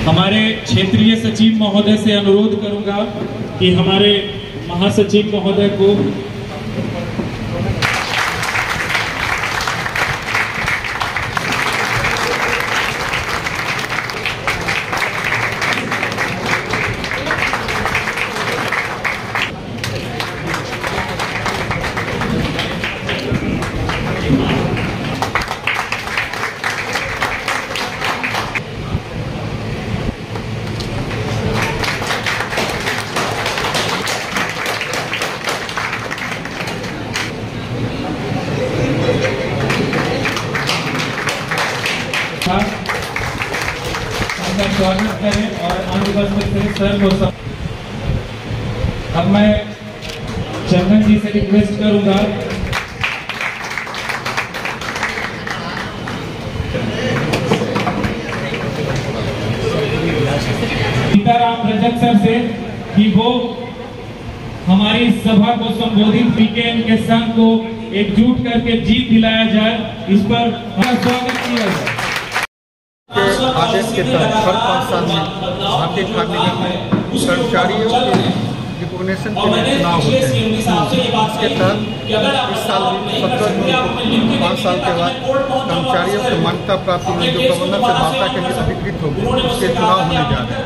हमारे क्षेत्रीय सचिव महोदय से अनुरोध करूंगा कि हमारे महासचिव महोदय को स्वागत करें और अनुपस्थित सर को सब। अब मैं चंदन जी से रिक्वेस्ट करूंगा सीताराम रजक सर से कि वो हमारी सभा को संबोधित बीकेएम के संघ को एकजुट करके जीत दिलाया जाए, इस पर स्वागत किया जाए। आदेश के तहत हर 5 साल में भारतीय खाद्य निगम में कर्मचारियों के रिकॉग्निशन के लिए चुनाव होते हैं। इसके तहत इस साल भी 17 जून को 5 साल के बाद कर्मचारियों को मान्यता प्राप्त हुई जो प्रबंधन से वार्ता के लिए अधिकृत होगी, उसके चुनाव होने जा रहे हैं।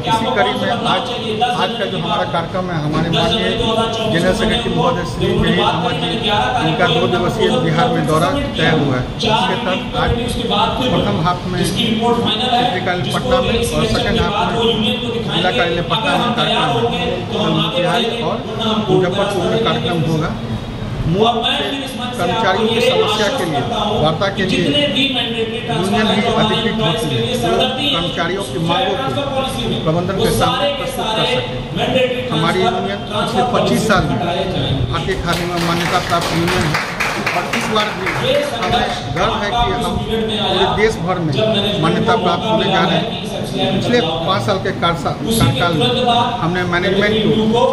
इसी कड़ी में आज का जो हमारा कार्यक्रम है, हमारे माननीय जनरल सेक्रेटरी महोदय श्री जहीर अहमद जी, इनका 2 दिवसीय बिहार में दौरा तय हुआ है। इसके तहत आज प्रथम हाफ में क्षेत्रीय कार्यालय पटना में और सेकेंड हाफ में जिला कार्यालय पटना में कार्यक्रम और मुजफ्फरपुर में कार्यक्रम होगा। मूल रूप से कर्मचारियों की समस्या के लिए वार्ता के लिए यूनियन भी अधिकृत होती है जो कर्मचारियों की मांगों को प्रबंधन के सामने प्रस्तुत कर सके। हमारी यूनियन पिछले 25 साल में भारतीय खाद्य में मान्यता प्राप्त यूनियन है और इस बार भी हमें गर्व है कि हम पूरे देश भर में मान्यता प्राप्त होने जा रहे हैं। पिछले 5 साल के कार्यकाल में हमने मैनेजमेंट को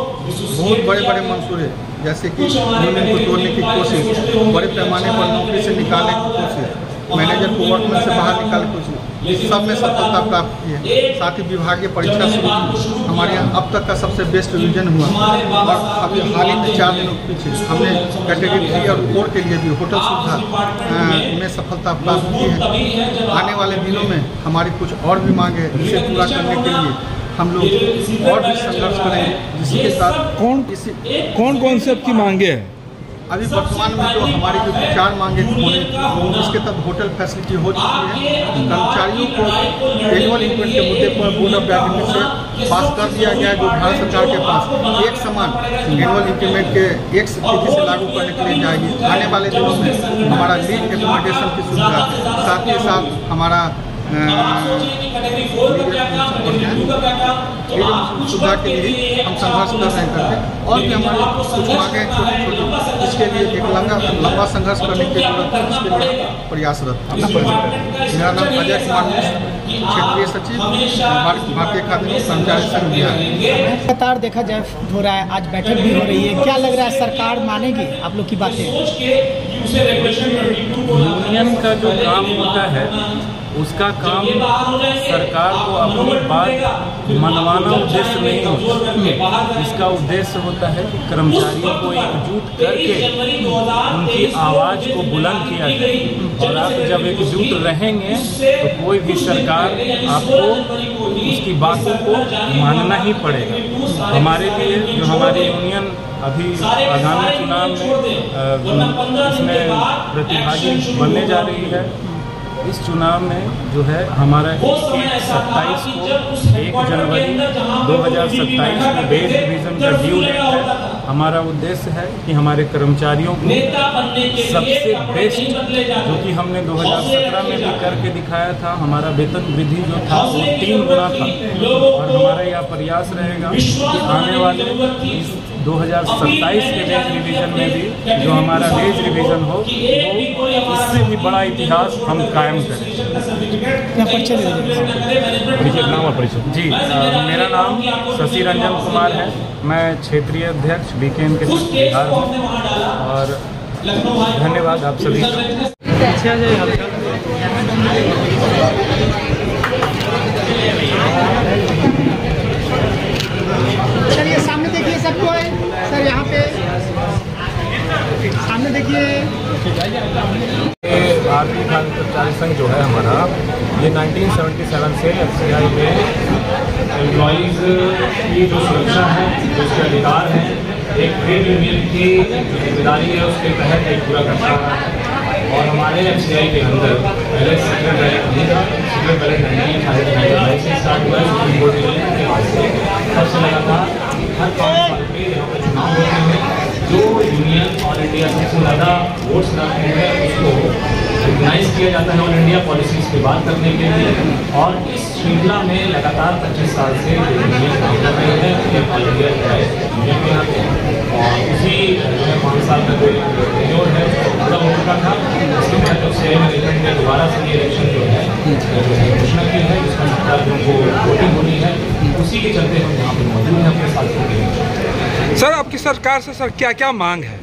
बहुत बड़े बड़े मंसूरे जैसे कि यूनियन को तोड़ने की कोशिश, बड़े पैमाने पर नौकरी से निकालने की कोशिश, मैनेजर को वर्कमैन से बाहर निकालने की कोशिश, सब में सफलता प्राप्त की है। साथ ही विभागीय परीक्षा शुरू की, हमारे यहाँ अब तक का सबसे बेस्ट रिवीजन हुआ और अभी हाल ही में 4 दिनों के पीछे हमने कैटेगरी 3 और 4 के लिए भी होटल सुविधा में सफलता प्राप्त की है। आने वाले दिनों में हमारी कुछ और भी मांग है, जिसे पूरा करने के लिए हम लोग और भी संघर्ष करेंगे, जिसके साथ कौन से आपकी मांगे हैं? अभी वर्तमान में जो हमारी जो 4 मांगे होने इसके तहत होटल फैसिलिटी हो चुकी है। कर्मचारियों को एनुअल इंक्रीमेंट के मुद्दे पर बोर्ड ऑफ डायरेक्टर्स से पास कर दिया गया है, जो भारत सरकार के पास एक समान एनुअल इंक्रीमेंट के 1% से लागू करने के लिए जाएगी। आने वाले दिनों में हमारा लीव एकोमोडेशन की सुविधा, साथ ही साथ हमारा सुविधा के लिए हम संघर्ष कर रहे हैं और भी हमारे कुछ मांगे छोटी इसके लिए एक लंबा संघर्ष करने की जरूरत है। इसके लिए प्रयासरत। मेरा नाम अजय कुमार मिश्र, क्षेत्रीय सचिव भारतीय खाद्य कर्मचारी संघ बिहार। लगातार देखा जाए हो रहा है, आज बैठक भी हो रही है, क्या लग रहा है सरकार मानेगी आप लोग की बातें? यूनियन का जो काम होता है उसका काम सरकार को अपनी बात मनवाना उद्देश्य नहीं होता। इसका उद्देश्य होता है कि कर्मचारियों को एकजुट करके उनकी आवाज़ को बुलंद किया जाए। और आप जब एकजुट रहेंगे तो कोई भी सरकार आपको उसकी बातों को मानना ही पड़ेगा। हमारे लिए जो हमारी यूनियन अभी आगामी चुनाव में इसमें प्रतिभागी बनने जा रही है, इस चुनाव में जो है हमारा 27 को 1 जनवरी 2027 को बेस रिवीजन का ड्यू डेट है। हमारा उद्देश्य है कि हमारे कर्मचारियों को सबसे बेस्ट, जो कि हमने 2017 में भी करके दिखाया था, हमारा वेतन वृद्धि जो था वो 3 गुना था। और हमारा यह प्रयास रहेगा कि आने वाले 2027 के वेज रिवीजन में भी जो हमारा वेज रिवीजन हो वो इससे भी बड़ा इतिहास हम कायम करें। नाम और परिचय? जी, मेरा नाम शशि रंजन कुमार है। मैं क्षेत्रीय अध्यक्ष बीकेएम के बिहार हूँ और धन्यवाद आप सभी का। संघ जो है हमारा, ये 1977 से FCI में एम्प्लॉइज़ की जो सुरक्षा है, जो उसके अधिकार हैं, एक ट्रेड यूनियन की जिम्मेदारी है, उसके तहत एक पूरा करता है। और हमारे FCI के अंदर पहले सीक्रेट बैलेट नहीं था। सीक्रेट बैलेट 1992 से स्टार्ट हुआ है। सुप्रीम कोर्ट के बाद से सबसे लगातार हर 5 साल पे यहाँ पर चुनाव होते हैं। जो यूनियन ऑल इंडिया सबसे ज़्यादा वोट्स लाते हैं उसको रिकग्नाइज किया जाता है ऑल इंडिया पॉलिसीज़ पे बात करने के लिए। और इस श्रृंखला में लगातार 25 साल से यूनियन काम कर रहे हैं ऑल इंडिया यूनियन के यहाँ पे। और उसी जो है 5 साल का जो टेन्योर है पूरा हो चुका था। इसके बाद FCI मैनेजमेंट ने दोबारा से ये इलेक्शन जो है घोषणा की है, जिसका 17 जून को वोटिंग होनी है। उसी के चलते हम यहाँ पर मौजूद हैं अपने साथियों के। सर आपकी सरकार से सर क्या क्या मांग है?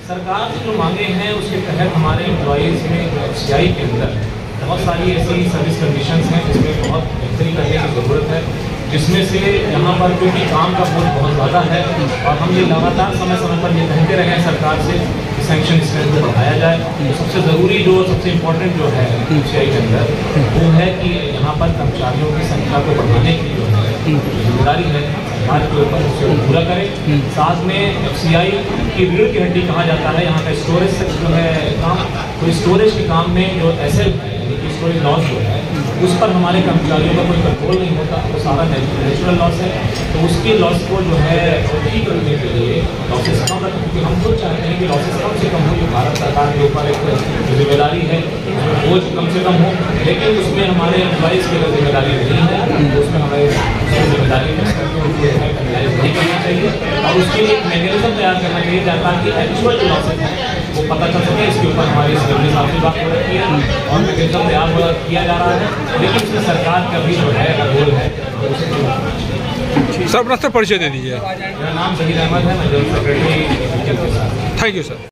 सरकार से जो मांगे हैं उसके तहत हमारे एम्प्लॉयज़ में FCI के अंदर बहुत सारी ऐसी सर्विस कंडीशंस हैं जिसमें बहुत बेहतरी करने की ज़रूरत है, जिसमें से यहाँ पर क्योंकि काम का बोझ बहुत ज़्यादा है और हम ये लगातार समय समय पर ये कहते रहे हैं सरकार से कि सैंक्शन स्ट्रेंथ को बढ़ाया जाए। तो सबसे ज़रूरी जो सबसे इम्पोर्टेंट जो है FCI के अंदर वो है कि यहाँ पर कर्मचारियों की संख्या को बढ़ाने की जो है जिम्मेदारी है सरकार के ऊपर, उसको पूरा करें। साथ में FCI की रीढ़ की हड्डी कहा जाता है यहाँ का स्टोरेज से जो है काम, तो स्टोरेज के काम में जो एसेट है स्टोरेज लॉस जो है उस पर हमारे कर्मचारियों का कोई कंट्रोल नहीं होता, वो सारा नेचुरल लॉस है। तो उसके लॉस को जो है ठीक करने के लिए लॉसेस कम रखें, क्योंकि हम खुद चाहते हैं कि लॉसेस कम से कम हो। जो भारत सरकार के ऊपर एक जिम्मेदारी है, बोझ कम से कम हो, लेकिन उसमें हमारे एम्प्लॉइज़ की अगर जिम्मेदारी नहीं है तो उसमें हमारे जिम्मेदारी नहीं करना चाहिए। और उसके लिए एक मैकेनिज्म तैयार करना चाहिए ताकि एक्चुअल जो लॉसेस हैं वो पता चल सके। इसके ऊपर हमारी सिविल साहब से बात हो रही है और मैकेनिज्म तैयार किया जा रहा है, लेकिन उसमें सरकार का भी जो है रोल है। सर अपना परिचय दे दीजिए। मेरा नाम ज़हीर अहमद है, मैं general secretary. Thank you sir.